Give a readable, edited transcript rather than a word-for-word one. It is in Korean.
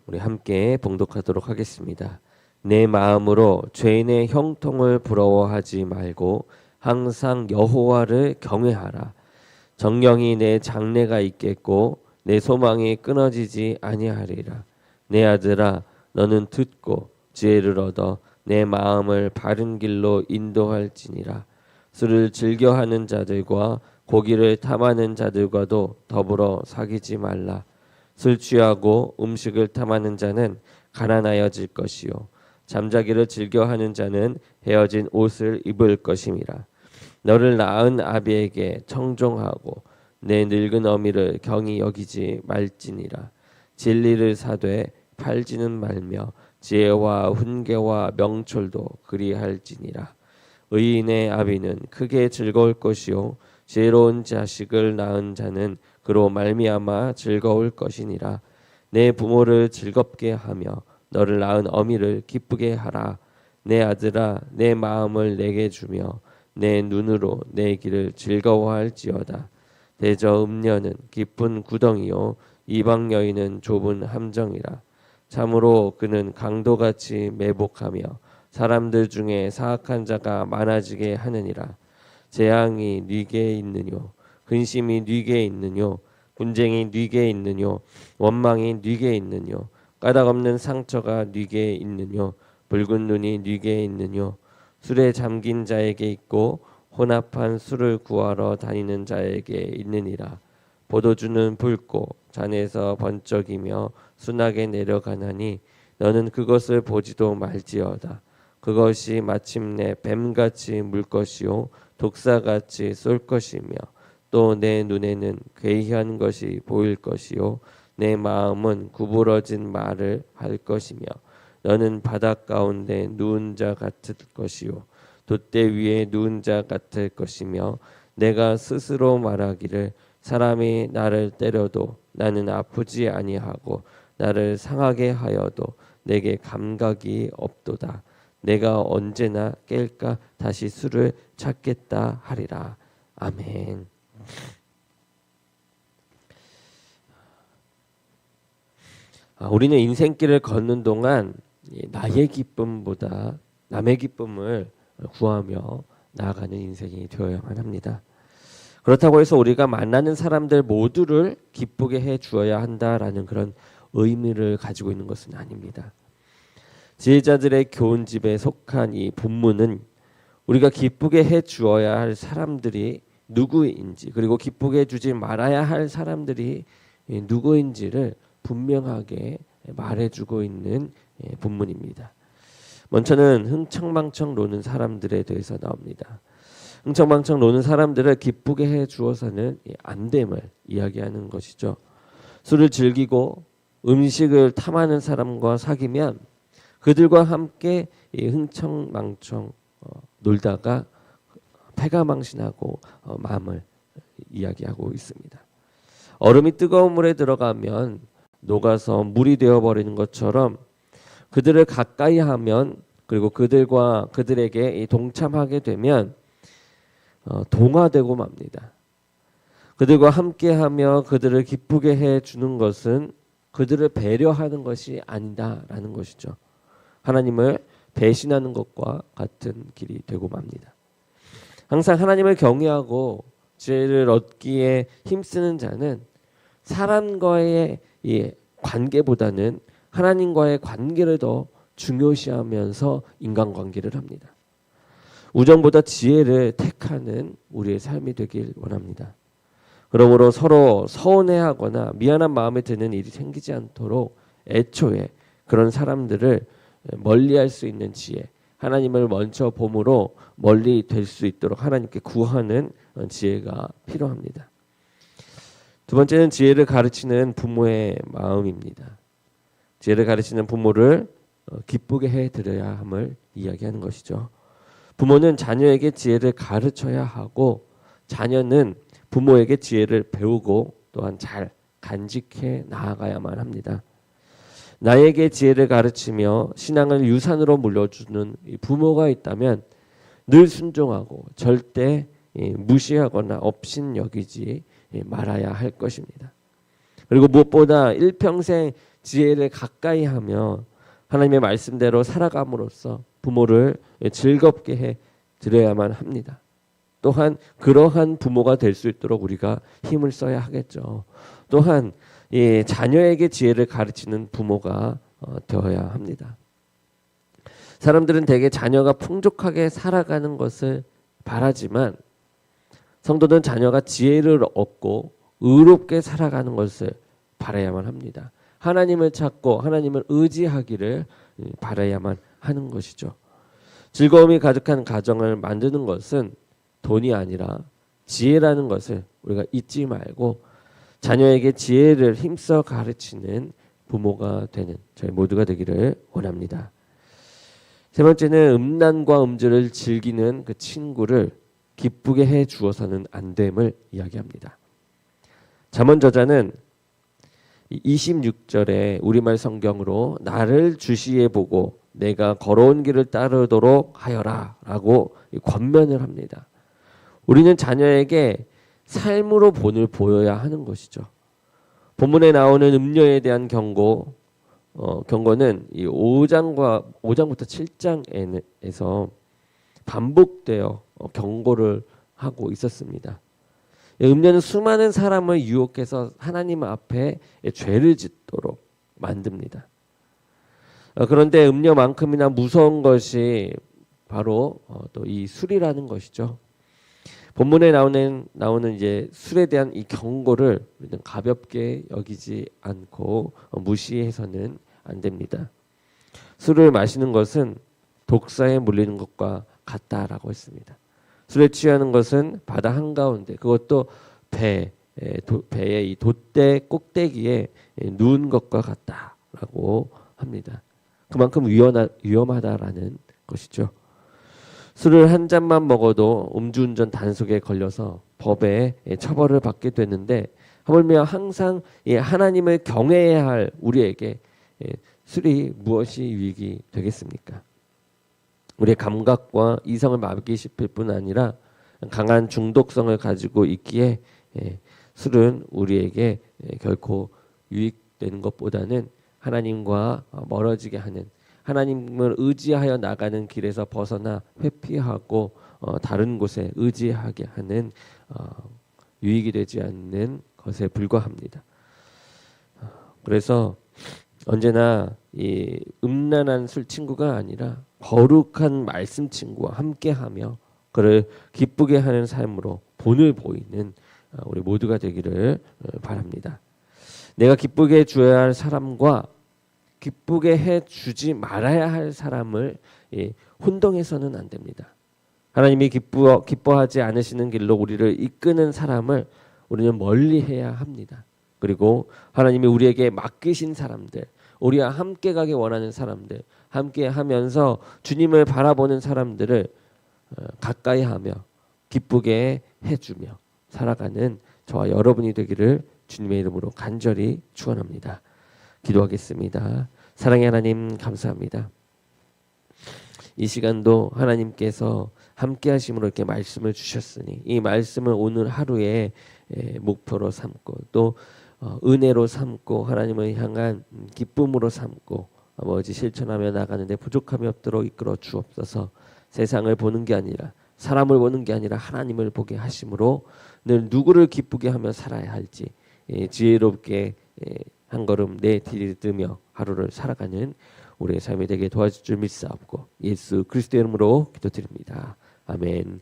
우리 함께 봉독하도록 하겠습니다. 내 마음으로 죄인의 형통을 부러워하지 말고 항상 여호와를 경외하라. 정령이 내 장래가 있겠고 내 소망이 끊어지지 아니하리라. 내 아들아, 너는 듣고 지혜를 얻어 내 마음을 바른 길로 인도할지니라. 술을 즐겨하는 자들과 고기를 탐하는 자들과도 더불어 사귀지 말라. 술 취하고 음식을 탐하는 자는 가난하여질 것이요 잠자기를 즐겨하는 자는 헤어진 옷을 입을 것임이라. 너를 낳은 아비에게 청종하고 내 늙은 어미를 경히 여기지 말지니라. 진리를 사되 팔지는 말며 지혜와 훈계와 명철도 그리할지니라. 의인의 아비는 크게 즐거울 것이요 지혜로운 자식을 낳은 자는 그로 말미암아 즐거울 것이니라. 내 부모를 즐겁게 하며 너를 낳은 어미를 기쁘게 하라. 내 아들아, 내 마음을 내게 주며 내 눈으로 내 길을 즐거워할지어다. 대저 음녀는 깊은 구덩이요 이방 여인은 좁은 함정이라. 참으로 그는 강도같이 매복하며 사람들 중에 사악한 자가 많아지게 하느니라. 재앙이 네게 있느뇨 근심이 네게 있느뇨 분쟁이 네게 있느뇨 원망이 네게 있느뇨 까닭없는 상처가 네게 있느뇨 붉은 눈이 네게 있느뇨. 술에 잠긴 자에게 있고 혼합한 술을 구하러 다니는 자에게 있느니라. 포도주는 붉고 잔에서 번쩍이며 순하게 내려가나니 너는 그것을 보지도 말지어다. 그것이 마침내 뱀같이 물 것이요 독사같이 쏠 것이며 또 내 눈에는 괴이한 것이 보일 것이요 내 마음은 구부러진 말을 할 것이며 너는 바닷 가운데 누운 자 같을 것이요 돛대 위에 누운 자 같을 것이며 내가 스스로 말하기를 사람이 나를 때려도 나는 아프지 아니하고 나를 상하게 하여도 내게 감각이 없도다. 내가 언제나 깰까 다시 술을 찾겠다 하리라. 아멘. 우리는 인생길을 걷는 동안 나의 기쁨보다 남의 기쁨을 구하며 나아가는 인생이 되어야만 합니다. 그렇다고 해서 우리가 만나는 사람들 모두를 기쁘게 해 주어야 한다라는 그런 의미를 가지고 있는 것은 아닙니다. 지혜자들의 교훈집에 속한 이 본문은 우리가 기쁘게 해 주어야 할 사람들이 누구인지 그리고 기쁘게 해주지 말아야 할 사람들이 누구인지를 분명하게 말해주고 있는 본문입니다. 먼저는 흥청망청 노는 사람들에 대해서 나옵니다. 흥청망청 노는 사람들을 기쁘게 해 주어서는 안 됨을 이야기하는 것이죠. 술을 즐기고 음식을 탐하는 사람과 사귀면 그들과 함께 흥청망청 놀다가 패가망신하고 마음을 이야기하고 있습니다. 얼음이 뜨거운 물에 들어가면 녹아서 물이 되어버리는 것처럼 그들을 가까이 하면 그리고 그들에게 동참하게 되면 동화되고 맙니다. 그들과 함께하며 그들을 기쁘게 해주는 것은 그들을 배려하는 것이 아니다라는 것이죠. 하나님을 배신하는 것과 같은 길이 되고 맙니다. 항상 하나님을 경외하고 지혜를 얻기에 힘쓰는 자는 사람과의 이 관계보다는 하나님과의 관계를 더 중요시하면서 인간관계를 합니다. 우정보다 지혜를 택하는 우리의 삶이 되길 원합니다. 그러므로 서로 서운해하거나 미안한 마음이 드는 일이 생기지 않도록 애초에 그런 사람들을 멀리할 수 있는 지혜, 하나님을 먼저 봄으로 멀리 될 수 있도록 하나님께 구하는 지혜가 필요합니다. 두 번째는 지혜를 가르치는 부모의 마음입니다. 지혜를 가르치는 부모를 기쁘게 해드려야 함을 이야기하는 것이죠. 부모는 자녀에게 지혜를 가르쳐야 하고 자녀는 부모에게 지혜를 배우고 또한 잘 간직해 나아가야만 합니다. 나에게 지혜를 가르치며 신앙을 유산으로 물려주는 부모가 있다면 늘 순종하고 절대 무시하거나 업신여기지 말아야 할 것입니다. 그리고 무엇보다 일평생 지혜를 가까이 하며 하나님의 말씀대로 살아감으로써 부모를 즐겁게 해 드려야만 합니다. 또한 그러한 부모가 될 수 있도록 우리가 힘을 써야 하겠죠. 또한 자녀에게 지혜를 가르치는 부모가 되어야 합니다. 사람들은 대개 자녀가 풍족하게 살아가는 것을 바라지만 성도는 자녀가 지혜를 얻고 의롭게 살아가는 것을 바라야만 합니다. 하나님을 찾고 하나님을 의지하기를 바라야만 하는 것이죠. 즐거움이 가득한 가정을 만드는 것은 돈이 아니라 지혜라는 것을 우리가 잊지 말고 자녀에게 지혜를 힘써 가르치는 부모가 되는 저희 모두가 되기를 원합니다. 세 번째는 음란과 음주를 즐기는 그 친구를 기쁘게 해 주어서는 안 됨을 이야기합니다. 잠언 저자는 26절에 우리말 성경으로 나를 주시해 보고 내가 걸어온 길을 따르도록 하여라 라고 권면을 합니다. 우리는 자녀에게 삶으로 본을 보여야 하는 것이죠. 본문에 나오는 음녀에 대한 경고는 이 5장부터 7장에서 반복되어 경고를 하고 있었습니다. 음녀는 수많은 사람을 유혹해서 하나님 앞에 죄를 짓도록 만듭니다. 그런데 음녀만큼이나 무서운 것이 바로 또 이 술이라는 것이죠. 본문에 나오는 이제 술에 대한 이 경고를 우리는 가볍게 여기지 않고 무시해서는 안 됩니다. 술을 마시는 것은 독사에 물리는 것과 같다라고 했습니다. 술에 취하는 것은 바다 한가운데 그것도 배의 이 돛대 꼭대기에 누운 것과 같다라고 합니다. 그만큼 위험하다라는 것이죠. 술을 한 잔만 먹어도 음주운전 단속에 걸려서 법에 처벌을 받게 되는데 하물며 항상 하나님을 경외해야 할 우리에게 술이 무엇이 유익이 되겠습니까? 우리의 감각과 이성을 마비시킬 뿐 아니라 강한 중독성을 가지고 있기에 술은 우리에게 결코 유익되는 것보다는 하나님과 멀어지게 하는 하나님을 의지하여 나가는 길에서 벗어나 회피하고 다른 곳에 의지하게 하는 유익이 되지 않는 것에 불과합니다. 그래서 언제나 이 음란한 술 친구가 아니라 거룩한 말씀 친구와 함께하며 그를 기쁘게 하는 삶으로 본을 보이는 우리 모두가 되기를 바랍니다. 내가 기쁘게 해줘야 할 사람과 기쁘게 해주지 말아야 할 사람을 혼동해서는 안 됩니다. 하나님이 기뻐하지 않으시는 길로 우리를 이끄는 사람을 우리는 멀리해야 합니다. 그리고 하나님이 우리에게 맡기신 사람들, 우리와 함께 가기 원하는 사람들, 함께 하면서 주님을 바라보는 사람들을 가까이 하며 기쁘게 해주며 살아가는 저와 여러분이 되기를 주님의 이름으로 간절히 축원합니다. 기도하겠습니다. 사랑의 하나님 감사합니다. 이 시간도 하나님께서 함께 하심으로 이렇게 말씀을 주셨으니 이 말씀을 오늘 하루에 목표로 삼고 또 은혜로 삼고 하나님을 향한 기쁨으로 삼고 아버지 실천하며 나가는데 부족함이 없도록 이끌어 주옵소서. 세상을 보는 게 아니라 사람을 보는 게 아니라 하나님을 보게 하심으로 늘 누구를 기쁘게 하며 살아야 할지 지혜롭게 한 걸음 내디디며 하루를 살아가는 우리의 삶이 되게 도와줄 줄 믿사옵고 예수 그리스도의 이름으로 기도드립니다. 아멘.